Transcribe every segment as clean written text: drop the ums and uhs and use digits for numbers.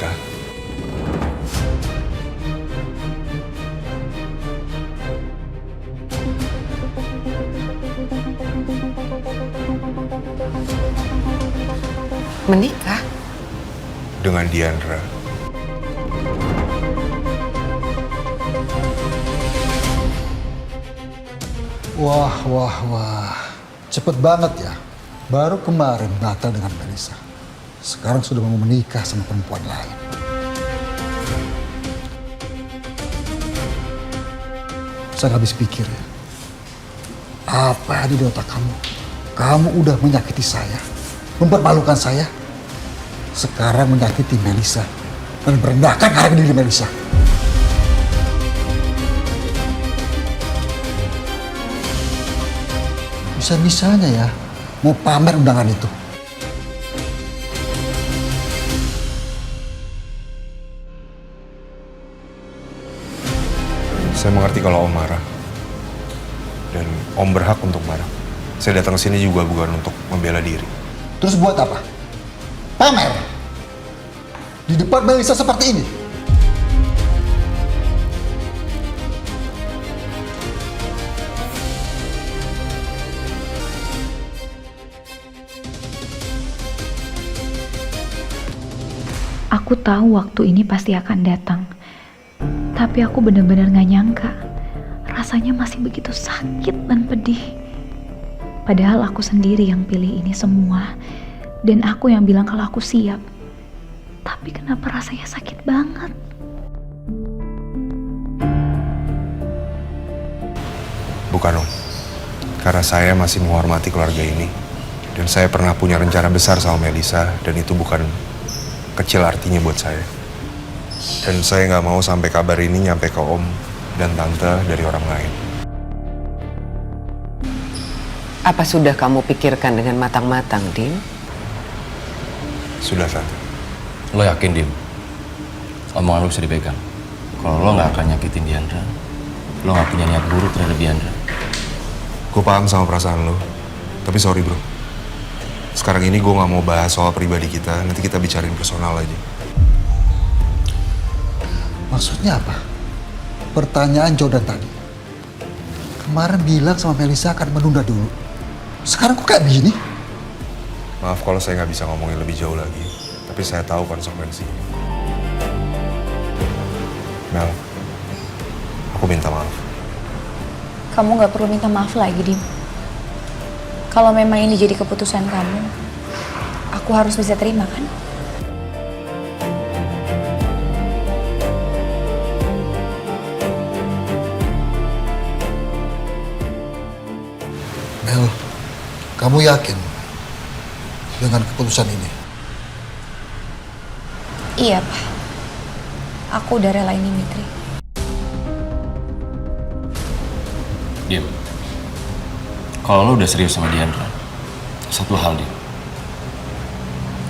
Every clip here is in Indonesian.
menikah. Menikah? Dengan Diandra. Wah. Cepet banget ya. Baru kemarin batal dengan Melissa. Sekarang sudah mau menikah sama perempuan lain. Saya habis pikir ya. Apa ada di otak kamu? Kamu udah menyakiti saya. Mempermalukan saya. Sekarang menyakiti Melissa. Dan merendahkan harga diri Melissa. Bisa-bisanya ya, mau pamer undangan itu. Saya mengerti kalau Om marah. Dan Om berhak untuk marah. Saya datang ke sini juga bukan untuk membela diri. Terus buat apa? Pamer? Di depan Melissa seperti ini? Aku tahu waktu ini pasti akan datang. Tapi aku benar-benar gak nyangka. Rasanya masih begitu sakit dan pedih. Padahal aku sendiri yang pilih ini semua. Dan aku yang bilang kalau aku siap. Tapi kenapa rasanya sakit banget? Bukan Om. Karena saya masih menghormati keluarga ini. Dan saya pernah punya rencana besar sama Melissa. Dan itu bukan kecil artinya buat saya. Dan saya nggak mau sampai kabar ini nyampe ke Om dan Tante dari orang lain. Apa sudah kamu pikirkan dengan matang-matang, Dim? Sudah, Tante. Lo yakin, Dim? Omongan lo bisa dipegang. Kalau lo nggak akan nyakitin Diandra, lo nggak punya niat buruk terhadap Diandra. Gue paham sama perasaan lo. Tapi sorry, bro. Sekarang ini gue nggak mau bahas soal pribadi kita. Nanti kita bicarain personal aja. Maksudnya apa? Pertanyaan Jordan tadi. Kemarin bilang sama Melissa akan menunda dulu. Sekarang kok kayak begini? Maaf kalau saya nggak bisa ngomongin lebih jauh lagi. Tapi saya tahu konsekuensinya. Mel, aku minta maaf. Kamu gak perlu minta maaf lagi, Dim. Kalau memang ini jadi keputusan kamu, aku harus bisa terima, kan? Mel, kamu yakin dengan keputusan ini? Iya, Pak. Aku udah relain Dimitri. Dim, kalau lo udah serius sama Diandra, satu hal, Dim.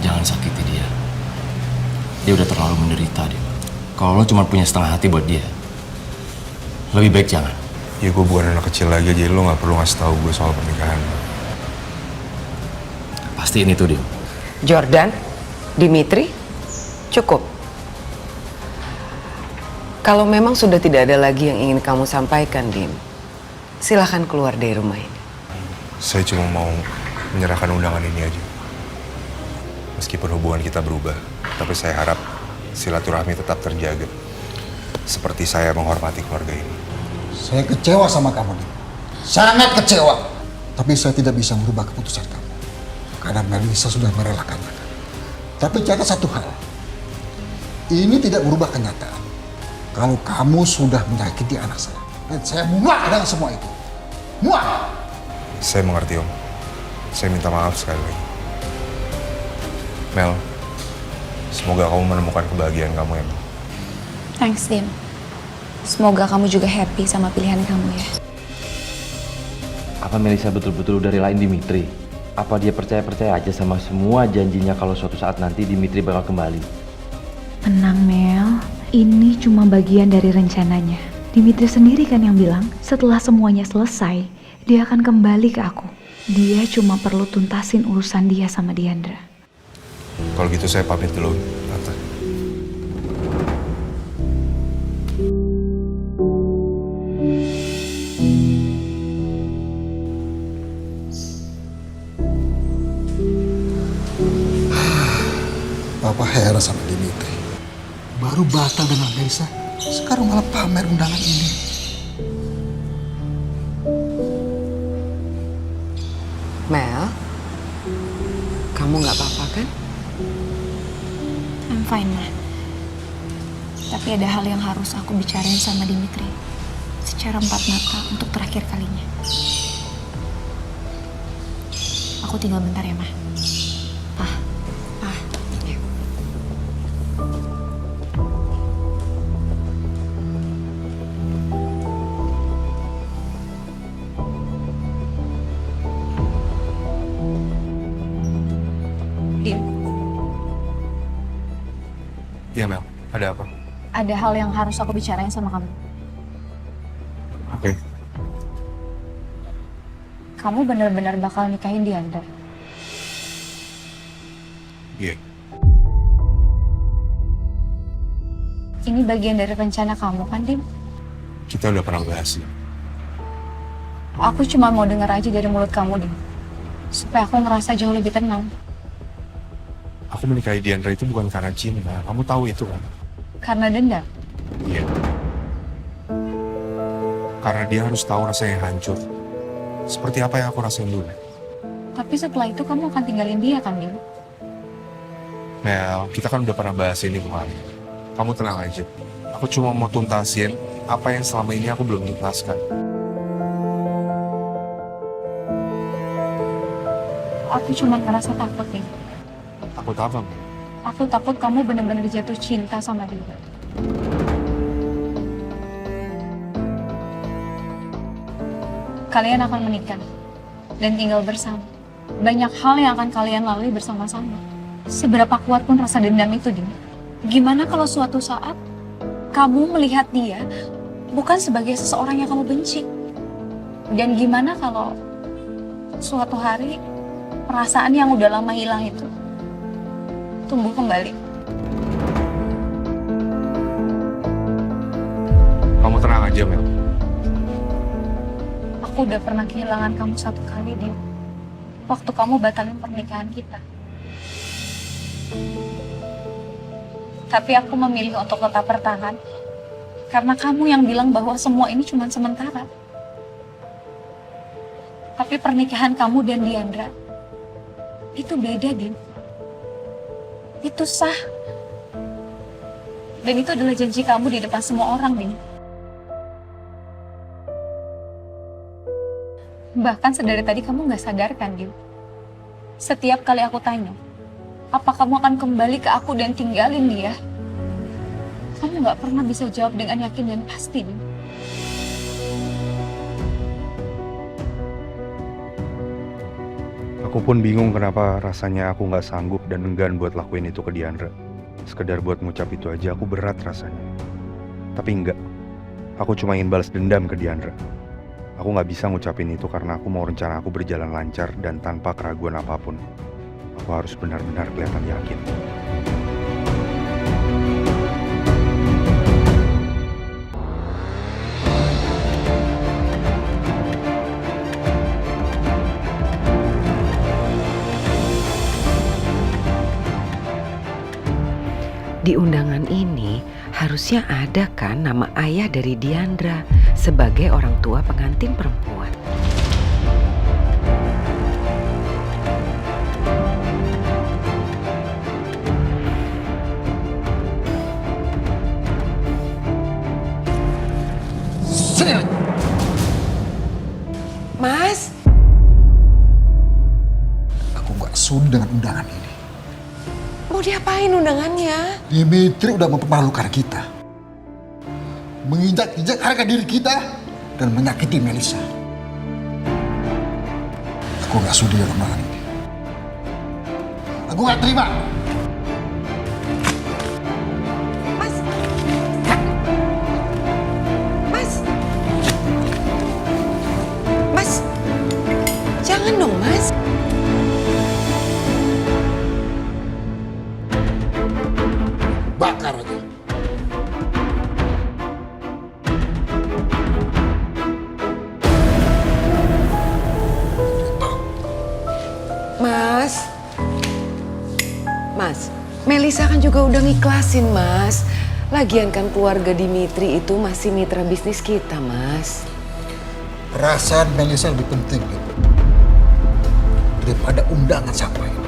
Jangan sakiti dia. Dia udah terlalu menderita, Dim. Kalau lo cuma punya setengah hati buat dia, lebih baik jangan. Ya gue bukan anak kecil lagi, jadi lo nggak perlu ngasih tahu gue soal pernikahan. Pastiin itu, Dim. Jordan, Dimitri, cukup. Kalau memang sudah tidak ada lagi yang ingin kamu sampaikan, Dim, silahkan keluar dari rumah ini. Saya cuma mau menyerahkan undangan ini aja. Meskipun hubungan kita berubah, tapi saya harap silaturahmi tetap terjaga. Seperti saya menghormati keluarga ini. Saya kecewa sama kamu, Dim. Sangat kecewa. Tapi saya tidak bisa merubah keputusan kamu. Karena Melissa sudah merelakannya. Tapi catat satu hal. Ini tidak merubah kenyataan. Kalau kamu sudah menyakiti anak saya. Dan saya muak dengan semua itu. Muak! Saya mengerti, Om. Saya minta maaf sekali lagi. Mel, semoga kamu menemukan kebahagiaan kamu ya, Mel. Thanks, Dim. Semoga kamu juga happy sama pilihan kamu ya. Apa Melissa betul-betul udah relain Dimitri? Apa dia percaya-percaya aja sama semua janjinya kalau suatu saat nanti Dimitri bakal kembali? Tenang, Mel. Ini cuma bagian dari rencananya. Dimitri sendiri kan yang bilang, setelah semuanya selesai, dia akan kembali ke aku. Dia cuma perlu tuntasin urusan dia sama Diandra. Kalau gitu saya pamit dulu, Tante. heran sama Dimitri. Baru batal dengan Melisa, sekarang malah pamer undangan ini. Mel, kamu nggak apa-apa kan? I'm fine, Ma. Tapi ada hal yang harus aku bicarain sama Dimitri. Secara empat mata untuk terakhir kalinya. Aku tinggal bentar ya, Ma. Pa. Ya. Dim, Iya Mel, ada apa? ada hal yang harus aku bicarain sama kamu. Oke. Kamu benar-benar bakal nikahin Diandra. Iya. Ini bagian dari rencana kamu kan, Dim? Kita udah pernah bahas ya. Aku cuma mau denger aja dari mulut kamu, Dim. Supaya aku ngerasa jauh lebih tenang. Aku menikahi Diandra itu bukan karena cinta. Kamu tahu itu kan? Karena dendam. Iya. Karena dia harus tahu rasanya hancur. Seperti apa yang aku rasain dulu. Tapi setelah itu kamu akan tinggalin dia kan, Dim? Mel, kita kan udah pernah bahas ini kemarin. Kamu tenang aja. Aku cuma mau tuntasin apa yang selama ini aku belum tuntaskan. Aku cuma ngerasa takut, Dim. Takut apa, Mel? Aku takut kamu benar-benar jatuh cinta sama dia. Kalian akan menikah dan tinggal bersama. Banyak hal yang akan kalian lalui bersama-sama. Seberapa kuat pun rasa dendam itu, Dim. Gimana kalau suatu saat kamu melihat dia bukan sebagai seseorang yang kamu benci? Dan gimana kalau suatu hari perasaan yang udah lama hilang itu tumbuh kembali? Kamu tenang aja, Mel. Aku udah pernah kehilangan kamu satu kali, Dim. Waktu kamu batalin pernikahan kita. Tapi aku memilih untuk tetap bertahan. Karena kamu yang bilang bahwa semua ini cuma sementara. Tapi pernikahan kamu dan Diandra itu beda, Dim. Itu sah. Dan itu adalah janji kamu di depan semua orang, Dim. Bahkan sedari tadi kamu gak sadarkan, Dim. Setiap kali aku tanya, apa kamu akan kembali ke aku dan tinggalin dia? Kamu gak pernah bisa jawab dengan yakin dan pasti, Dim. Aku pun bingung kenapa rasanya aku nggak sanggup dan enggan buat lakuin itu ke Diandra. Sekedar buat ngucap itu aja aku berat rasanya. Tapi enggak, aku cuma ingin balas dendam ke Diandra. Aku nggak bisa ngucapin itu karena aku mau rencana aku berjalan lancar dan tanpa keraguan apapun. Aku harus benar-benar kelihatan yakin. Di undangan ini harusnya ada kan nama ayah dari Diandra sebagai orang tua pengantin perempuan. Sini. Mas, Aku gak sudi dengan undangan ini. mau diapain undangannya? Dimitri udah mempermalukan kita. Menginjak-injak harga diri kita dan menyakiti Melisa. Aku gak sudi dengan undangan ini. Aku gak terima. Mas, Mas, Mas, jangan dong, Mas. Bakar aja. Mas, Melisa kan juga udah ngiklasin, Mas. Lagian kan keluarga Dimitri itu masih mitra bisnis kita, Mas. Perasaan Melisa lebih penting gitu, daripada undangan sampai.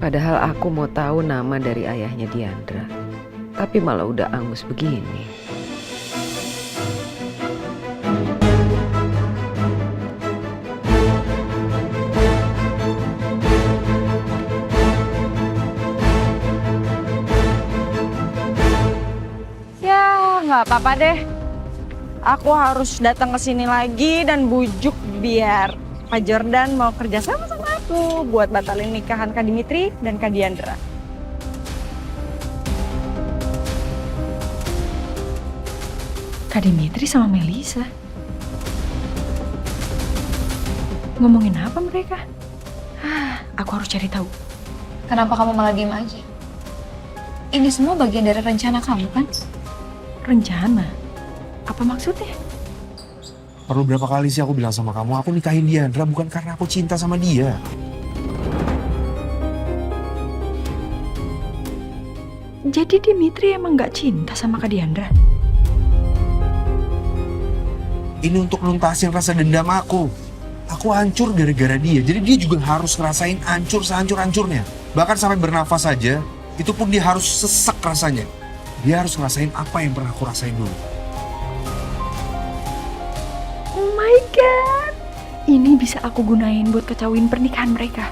Padahal aku mau tahu nama dari ayahnya Diandra. Tapi malah udah angus begini. Ya, nggak apa-apa deh. Aku harus datang ke sini lagi dan bujuk biar Pak Jordan mau kerja sama aku buat batalin nikahan Kak Dimitri dan Kak Diandra. Kak Dimitri sama Melisa. Ngomongin apa mereka? Aku harus cari tahu. Kenapa kamu malah diem aja? Ini semua bagian dari rencana kamu kan? Rencana? Apa maksudnya? Perlu berapa kali sih aku bilang sama kamu, aku nikahin Diandra bukan karena aku cinta sama dia. Jadi Dimitri emang gak cinta sama Kak Diandra? Ini untuk nuntasin rasa dendam aku. Aku hancur gara-gara dia, jadi dia juga harus ngerasain hancur sehancur-hancurnya. Bahkan sampai bernafas saja, itu pun dia harus sesak rasanya. Dia harus ngerasain apa yang pernah aku rasain dulu. Oh my god, ini bisa aku gunain buat kacauin pernikahan mereka.